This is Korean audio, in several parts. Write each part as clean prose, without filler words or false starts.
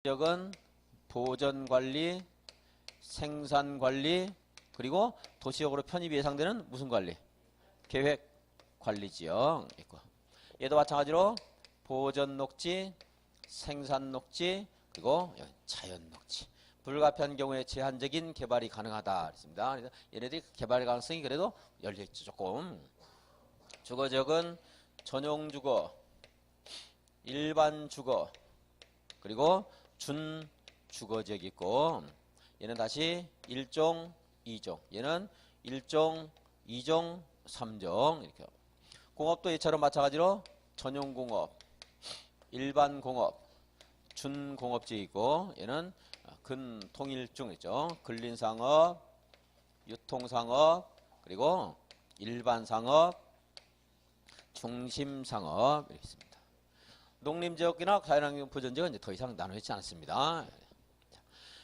지역은 보전관리, 생산관리, 그리고 도시적으로 편입이 예상되는 무슨 관리? 계획관리지역 있고, 얘도 마찬가지로 보전녹지, 생산녹지, 그리고 자연녹지. 불가피한 경우에 제한적인 개발이 가능하다 그랬습니다. 그래서 얘네들이 개발 가능성이 그래도 열려있죠. 조금. 주거지역은 전용주거, 일반주거, 그리고 준주거지역이 있고, 얘는 다시 1종, 2종, 얘는 1종, 2종, 3종 이렇게. 공업도 이처럼 마찬가지로 전용공업, 일반공업, 준공업지역이 있고, 얘는 근통일중 있죠. 근린상업, 유통상업, 그리고 일반상업, 중심상업 이렇게 있습니다. 농림지역이나 자연환경 보전지역은 이제 더 이상 나눠있지 않습니다.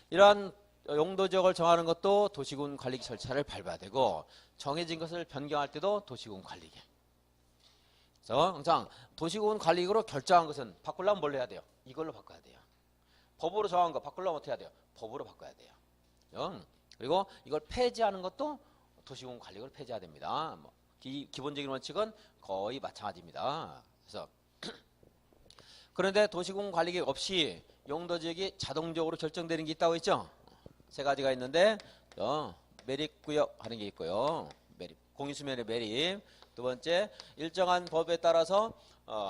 이러한 용도지역을 정하는 것도 도시군 관리 절차를 밟아야 되고, 정해진 것을 변경할 때도 도시군 관리계. 그래서 항상 도시군 관리계로 결정한 것은 바꾸려면 뭘 해야 돼요? 이걸로 바꿔야 돼요. 법으로 정한 거 바꾸려면 어떻게 해야 돼요? 법으로 바꿔야 돼요. 그리고 이걸 폐지하는 것도 도시군 관리계로 폐지해야 됩니다. 기본적인 원칙은 거의 마찬가지입니다. 그래서 그런데 도시군 관리계획 없이 용도지역이 자동적으로 결정되는 게 있다고 했죠? 세 가지가 있는데, 매립구역 하는 게 있고요. 공유수면의 매립. 두 번째, 일정한 법에 따라서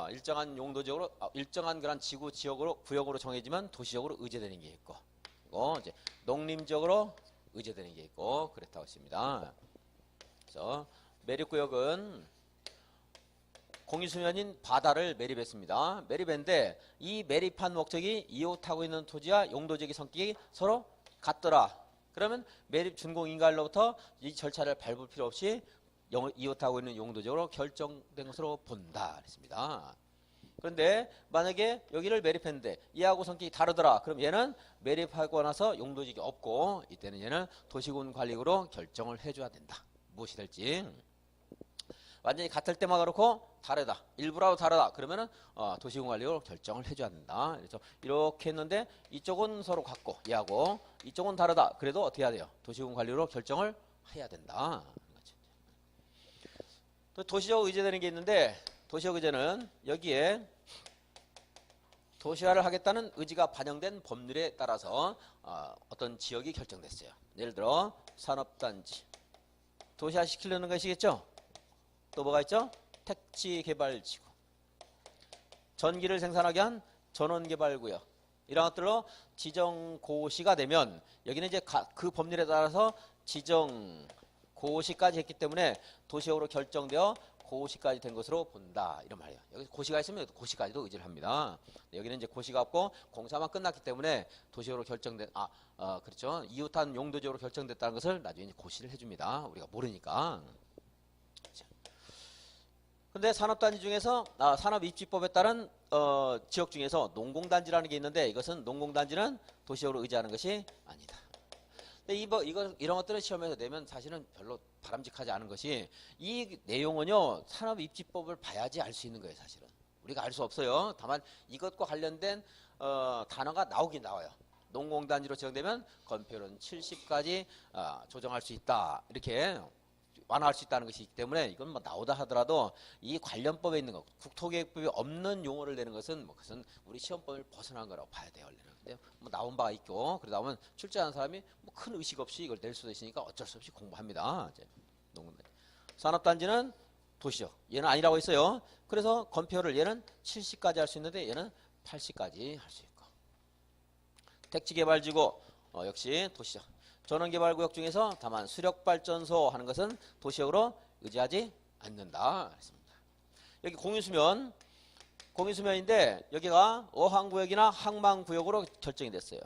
일정한 용도지역으로, 일정한 그런 지구 지역으로 구역으로 정해지면 도시적으로 의제되는 게 있고, 그리고 이제 농림지역으로 의제되는 게 있고, 그랬다고 했습니다. 그래서 매립구역은 공유수면인 바다를 매립했습니다. 매립했는데 이 매립한 목적이 이웃하고 있는 토지와 용도지역의 성격이 서로 같더라. 그러면 매립 준공인가로부터 이 절차를 밟을 필요 없이 이웃하고 있는 용도지역으로 결정된 것으로 본다. 그랬습니다. 그런데 만약에 여기를 매립했는데 얘하고 성격이 다르더라. 그럼 얘는 매립하고 나서 용도지역이 없고, 이때는 얘는 도시군 관리구로 결정을 해줘야 된다. 무엇이 될지. 완전히 같을 때만 그렇고 다르다, 일부라도 다르다 그러면은 도시군 관리로 결정을 해줘야 된다. 그래서 이렇게 했는데 이쪽은 서로 같고 얘하고 이쪽은 다르다. 그래도 어떻게 해야 돼요? 도시군 관리로 결정을 해야 된다. 또 도시적 의제되는 게 있는데, 도시적 의제는 여기에 도시화를 하겠다는 의지가 반영된 법률에 따라서 어떤 지역이 결정됐어요. 예를 들어 산업단지 도시화 시키려는 것이겠죠. 또 뭐가 있죠? 택지개발지구, 전기를 생산하게 한 전원개발구역, 이런 것들로 지정고시가 되면 여기는 이제 그 법률에 따라서 지정고시까지 했기 때문에 도시적으로 결정되어 고시까지 된 것으로 본다. 이런 말이에요. 여기 고시가 있으면 고시까지도 의지를 합니다. 여기는 이제 고시가 없고 공사만 끝났기 때문에 도시적으로 결정된, 그렇죠. 이웃한 용도적으로 결정됐다는 것을 나중에 고시를 해줍니다. 우리가 모르니까. 근데 산업단지 중에서 산업입지법에 따른 지역 중에서 농공단지라는 게 있는데, 이것은 농공단지는 도시적으로 의지하는 것이 아니다. 근데 이런 것들을 시험에서 내면 사실은 별로 바람직하지 않은 것이, 이 내용은요 산업입지법을 봐야지 알 수 있는 거예요. 사실은 우리가 알 수 없어요. 다만 이것과 관련된 단어가 나오긴 나와요. 농공단지로 지정되면 건폐율은 70까지 조정할 수 있다, 이렇게 완화할 수 있다는 것이 있기 때문에 이건 뭐 나오다 하더라도 이 관련법에 있는 것, 국토계획법이 없는 용어를 내는 것은 그것은 우리 시험법을 벗어난 거라고 봐야 돼요. 원래는. 근데 뭐 나온 바가 있고, 그러다 보면 출제하는 사람이 뭐 큰 의식 없이 이걸 낼 수도 있으니까 어쩔 수 없이 공부합니다. 산업단지는 도시적, 얘는 아니라고 했어요. 그래서 건폐율을 얘는 70까지 할 수 있는데 얘는 80까지 할 수 있고, 택지개발지구 역시 도시적, 전원개발구역 중에서 다만 수력발전소 하는 것은 도시적으로 의지하지 않는다. 그랬습니다. 여기 공유수면인데 여기가 어항구역이나 항만구역으로 결정이 됐어요.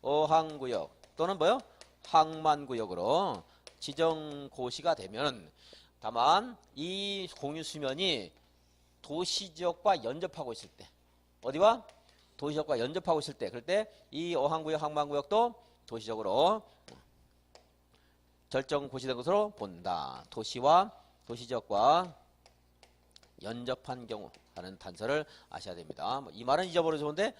어항구역 또는 뭐요? 항만구역으로 지정고시가 되면, 다만 이 공유수면이 도시지역과 연접하고 있을 때, 어디와? 도시지역과 연접하고 있을 때, 그럴 때 이 어항구역, 항만구역도 도시적으로 결정 고시된 것으로 본다. 도시와 도시지역과 연접한 경우 하는 단서를 아셔야 됩니다. 이 말은 잊어버려도 좋은데